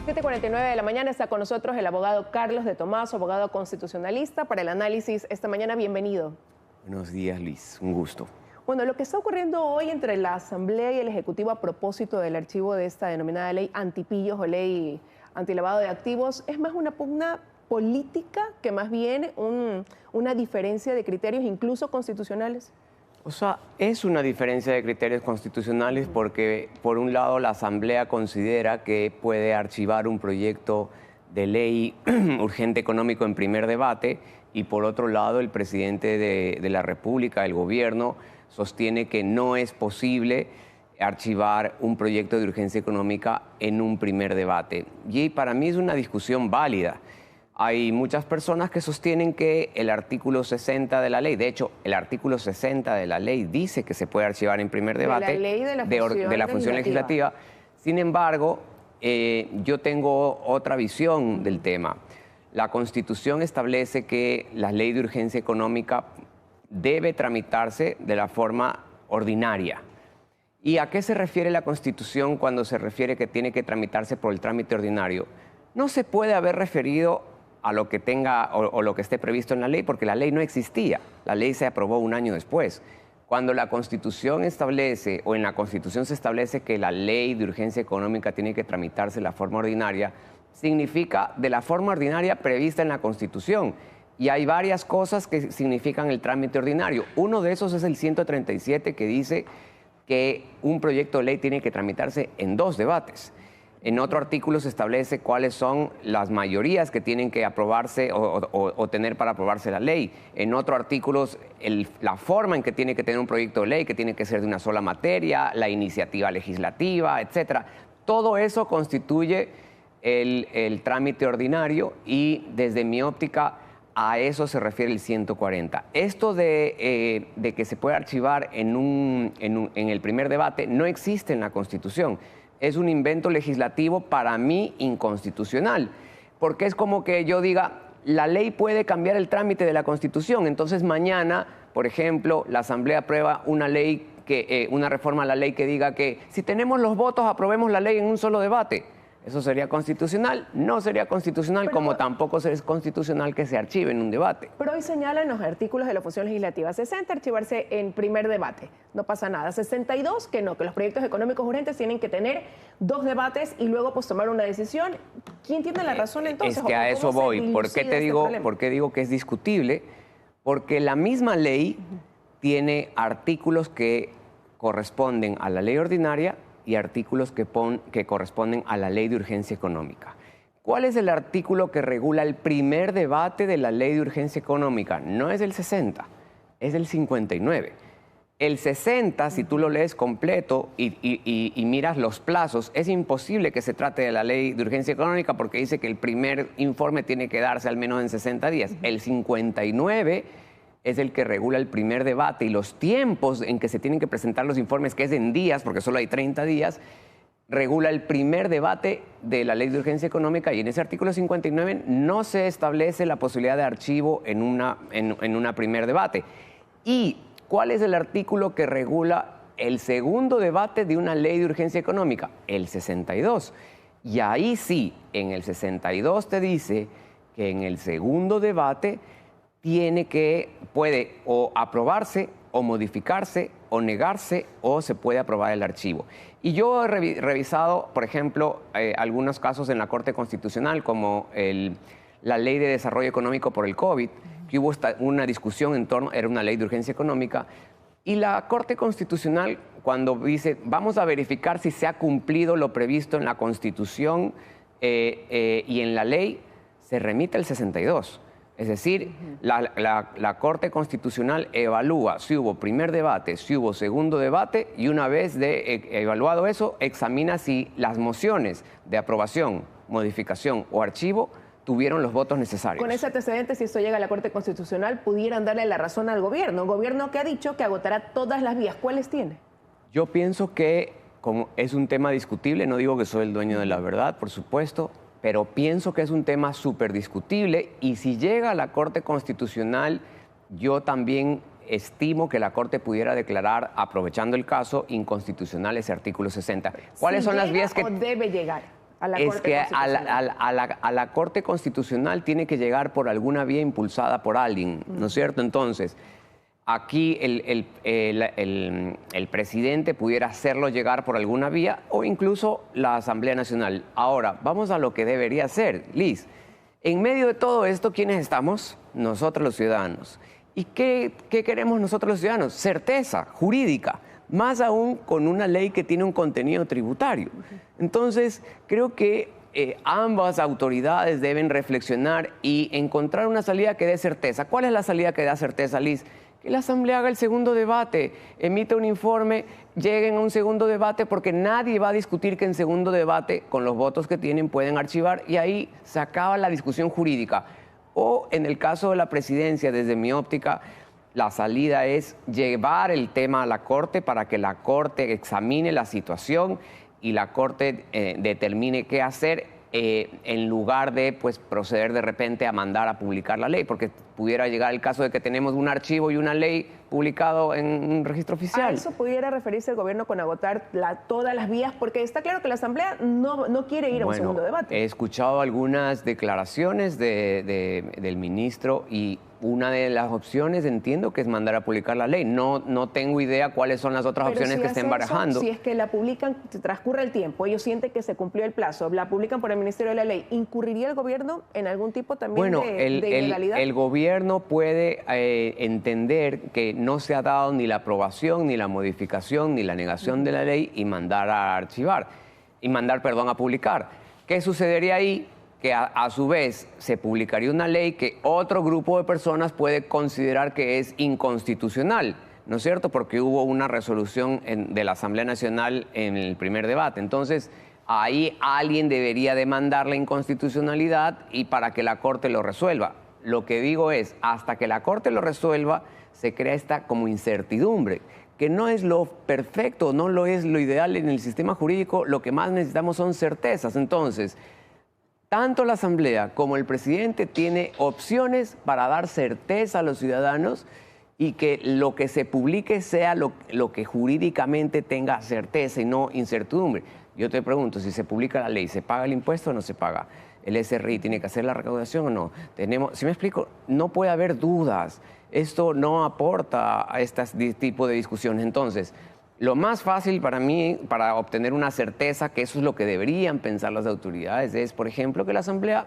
7:49 de la mañana está con nosotros el abogado Carlos de Tomás, abogado constitucionalista, para el análisis esta mañana. Bienvenido. Buenos días, Luis. Un gusto. Bueno, lo que está ocurriendo hoy entre la Asamblea y el Ejecutivo a propósito del archivo de esta denominada ley antipillos o ley antilavado de activos es más una pugna política que más bien una diferencia de criterios incluso constitucionales. O sea, es una diferencia de criterios constitucionales porque, por un lado, la Asamblea considera que puede archivar un proyecto de ley urgente económico en primer debate y, por otro lado, el presidente de la República, el gobierno, sostiene que no es posible archivar un proyecto de urgencia económica en un primer debate. Y para mí es una discusión válida. Hay muchas personas que sostienen que el artículo 60 de la ley, de hecho, el artículo 60 de la ley dice que se puede archivar en primer debate de la función legislativa. Sin embargo, yo tengo otra visión del tema. La Constitución establece que la ley de urgencia económica debe tramitarse de la forma ordinaria. ¿Y a qué se refiere la Constitución cuando se refiere que tiene que tramitarse por el trámite ordinario? No se puede haber referido a lo que tenga o lo que esté previsto en la ley, porque la ley no existía. La ley se aprobó un año después. Cuando la Constitución establece, o en la Constitución se establece que la ley de urgencia económica tiene que tramitarse de la forma ordinaria, significa de la forma ordinaria prevista en la Constitución. Y hay varias cosas que significan el trámite ordinario. Uno de esos es el 137, que dice que un proyecto de ley tiene que tramitarse en 2 debates. En otro artículo se establece cuáles son las mayorías que tienen que aprobarse o tener para aprobarse la ley. En otro artículo, la forma en que tiene que tener un proyecto de ley, que tiene que ser de una sola materia, la iniciativa legislativa, etc. Todo eso constituye el trámite ordinario y, desde mi óptica, a eso se refiere el 140. Esto de que se puede archivar en el primer debate no existe en la Constitución. Es un invento legislativo, para mí inconstitucional, porque es como que yo diga, la ley puede cambiar el trámite de la Constitución. Entonces mañana, por ejemplo, la Asamblea aprueba una ley, una reforma a la ley que diga que si tenemos los votos aprobemos la ley en un solo debate. ¿Eso sería constitucional? No sería constitucional, como tampoco es constitucional que se archive en un debate. Pero hoy señalan los artículos de la función legislativa. 60, archivarse en primer debate. No pasa nada. 62, que no, que los proyectos económicos urgentes tienen que tener 2 debates y luego pues tomar una decisión. ¿Quién tiene la razón entonces? Es que a eso voy. ¿Por qué digo que es discutible? Porque la misma ley tiene artículos que corresponden a la ley ordinaria y artículos que corresponden a la ley de urgencia económica. ¿Cuál es el artículo que regula el primer debate de la ley de urgencia económica? No es el 60, es el 59. El 60, si tú lo lees completo y miras los plazos, es imposible que se trate de la ley de urgencia económica porque dice que el primer informe tiene que darse al menos en 60 días. El 59 es el que regula el primer debate y los tiempos en que se tienen que presentar los informes, que es en días, porque solo hay 30 días, regula el primer debate de la ley de urgencia económica, y en ese artículo 59 no se establece la posibilidad de archivo en una primer debate. ¿Y cuál es el artículo que regula el segundo debate de una ley de urgencia económica? El 62. Y ahí sí, en el 62 te dice que en el segundo debate puede o aprobarse o modificarse o negarse, o se puede aprobar el archivo. Y yo he revisado, por ejemplo, algunos casos en la Corte Constitucional, como la Ley de Desarrollo Económico por el COVID, que hubo una discusión en torno, era una ley de urgencia económica, y la Corte Constitucional, cuando dice, vamos a verificar si se ha cumplido lo previsto en la Constitución y en la ley, se remite al 62. Es decir, la Corte Constitucional evalúa si hubo primer debate, si hubo segundo debate, y una vez evaluado eso, examina si las mociones de aprobación, modificación o archivo tuvieron los votos necesarios. Con ese antecedente, si esto llega a la Corte Constitucional, pudieran darle la razón al gobierno. Un gobierno que ha dicho que agotará todas las vías. ¿Cuáles tiene? Yo pienso que, como es un tema discutible, no digo que soy el dueño de la verdad, por supuesto, pero pienso que es un tema súper discutible, y si llega a la Corte Constitucional, yo también estimo que la Corte pudiera declarar, aprovechando el caso, inconstitucional ese artículo 60. ¿Cuáles son las vías que o debe llegar? Es que a la Corte Constitucional tiene que llegar por alguna vía impulsada por alguien, ¿no es cierto? Entonces, aquí el presidente pudiera hacerlo llegar por alguna vía o incluso la Asamblea Nacional. Ahora, vamos a lo que debería ser, Liz. En medio de todo esto, ¿quiénes estamos? Nosotros los ciudadanos. ¿Y qué queremos nosotros los ciudadanos? Certeza jurídica, más aún con una ley que tiene un contenido tributario. Entonces, creo que ambas autoridades deben reflexionar y encontrar una salida que dé certeza. ¿Cuál es la salida que da certeza, Liz? Que la Asamblea haga el segundo debate, emita un informe, lleguen a un segundo debate, porque nadie va a discutir que en segundo debate, con los votos que tienen, pueden archivar y ahí se acaba la discusión jurídica. O en el caso de la presidencia, desde mi óptica, la salida es llevar el tema a la Corte para que la Corte examine la situación y la Corte determine qué hacer en lugar de proceder de repente a mandar a publicar la ley, porque pudiera llegar el caso de que tenemos un archivo y una ley publicado en un registro oficial. ¿A eso pudiera referirse el gobierno con agotar todas las vías? Porque está claro que la Asamblea no quiere ir a un segundo debate. He escuchado algunas declaraciones del ministro y una de las opciones entiendo que es mandar a publicar la ley. No tengo idea cuáles son las otras opciones que estén barajando. Si es que la publican, transcurre el tiempo, ellos sienten que se cumplió el plazo, la publican por el Ministerio de la Ley, ¿incurriría el gobierno en algún tipo también de ilegalidad? El gobierno puede entender que no se ha dado ni la aprobación, ni la modificación, ni la negación de la ley y mandar a archivar, a publicar. ¿Qué sucedería ahí? Que a su vez se publicaría una ley que otro grupo de personas puede considerar que es inconstitucional, ¿no es cierto? Porque hubo una resolución de la Asamblea Nacional en el primer debate. Entonces, ahí alguien debería demandar la inconstitucionalidad y para que la Corte lo resuelva. Lo que digo es, hasta que la Corte lo resuelva, se crea esta como incertidumbre, que no es lo perfecto, no lo es lo ideal en el sistema jurídico, lo que más necesitamos son certezas. Entonces, tanto la Asamblea como el presidente tiene opciones para dar certeza a los ciudadanos y que lo que se publique sea lo que jurídicamente tenga certeza y no incertidumbre. Yo te pregunto, si se publica la ley, ¿se paga el impuesto o no se paga? ¿El SRI tiene que hacer la recaudación o no? Si me explico, no puede haber dudas. Esto no aporta a este tipo de discusiones. Entonces, lo más fácil para mí, para obtener una certeza, que eso es lo que deberían pensar las autoridades, es, por ejemplo, que la Asamblea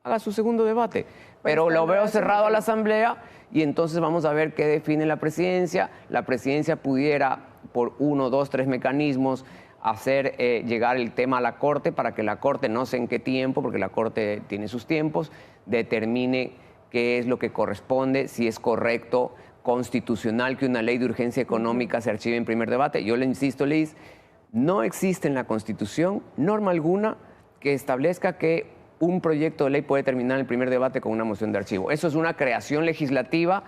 haga su segundo debate. Pero lo veo cerrado a la Asamblea y entonces vamos a ver qué define la presidencia. La presidencia pudiera, por 1, 2, 3 mecanismos, hacer llegar el tema a la Corte para que la Corte, no sé en qué tiempo, porque la Corte tiene sus tiempos, determine qué es lo que corresponde, si es correcto, constitucional que una ley de urgencia económica se archive en primer debate. Yo le insisto, Liz, no existe en la Constitución norma alguna que establezca que un proyecto de ley puede terminar el primer debate con una moción de archivo. Eso es una creación legislativa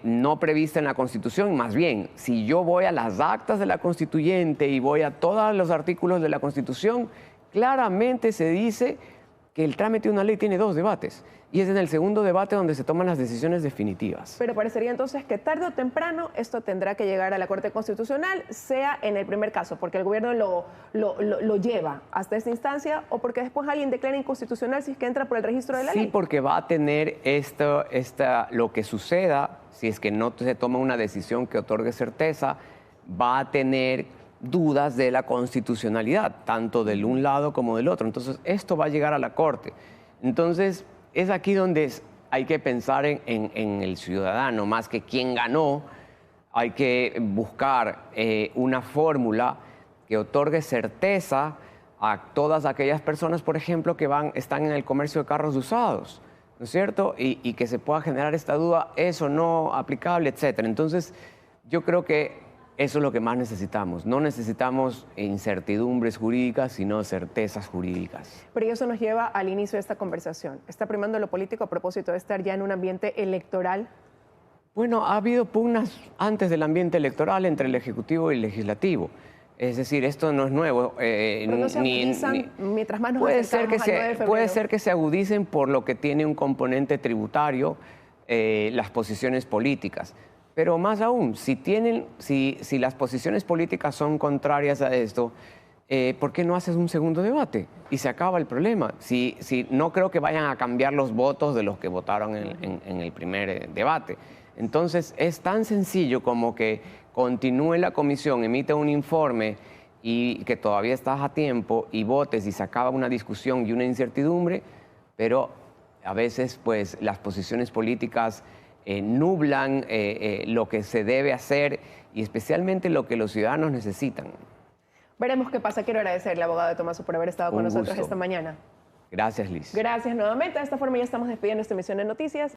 no prevista en la Constitución. Más bien, si yo voy a las actas de la Constituyente y voy a todos los artículos de la Constitución, claramente se dice que el trámite de una ley tiene 2 debates. Y es en el segundo debate donde se toman las decisiones definitivas. Pero parecería entonces que tarde o temprano esto tendrá que llegar a la Corte Constitucional, sea en el primer caso, porque el gobierno lo lleva hasta esta instancia o porque después alguien declara inconstitucional si es que entra por el registro de la ley. Sí, porque va a tener lo que suceda, si es que no se toma una decisión que otorgue certeza, va a tener dudas de la constitucionalidad, tanto del un lado como del otro. Entonces, esto va a llegar a la Corte. Entonces, es aquí donde hay que pensar en el ciudadano, más que quién ganó. Hay que buscar una fórmula que otorgue certeza a todas aquellas personas, por ejemplo, que están en el comercio de carros usados, ¿no es cierto? Y que se pueda generar esta duda, eso no aplicable, etcétera. Entonces, yo creo que eso es lo que más necesitamos. No necesitamos incertidumbres jurídicas, sino certezas jurídicas. Pero eso nos lleva al inicio de esta conversación. ¿Está primando lo político a propósito de estar ya en un ambiente electoral? Bueno, ha habido pugnas antes del ambiente electoral entre el Ejecutivo y el Legislativo. Es decir, esto no es nuevo. Pero no se agudizan mientras más nos puede acercamos al 9 de febrero. Puede ser que se agudicen por lo que tiene un componente tributario, las posiciones políticas. Pero más aún, si las posiciones políticas son contrarias a esto, ¿por qué no haces un segundo debate? Y se acaba el problema. No creo que vayan a cambiar los votos de los que votaron en el primer debate. Entonces, es tan sencillo como que continúe la comisión, emite un informe y que todavía estás a tiempo y votes y se acaba una discusión y una incertidumbre, pero a veces pues las posiciones políticas nublan lo que se debe hacer y especialmente lo que los ciudadanos necesitan. Veremos qué pasa. Quiero agradecerle, abogado Tomaso, por haber estado con nosotros esta mañana. Gracias, Liz. Gracias nuevamente. De esta forma ya estamos despidiendo esta emisión de noticias.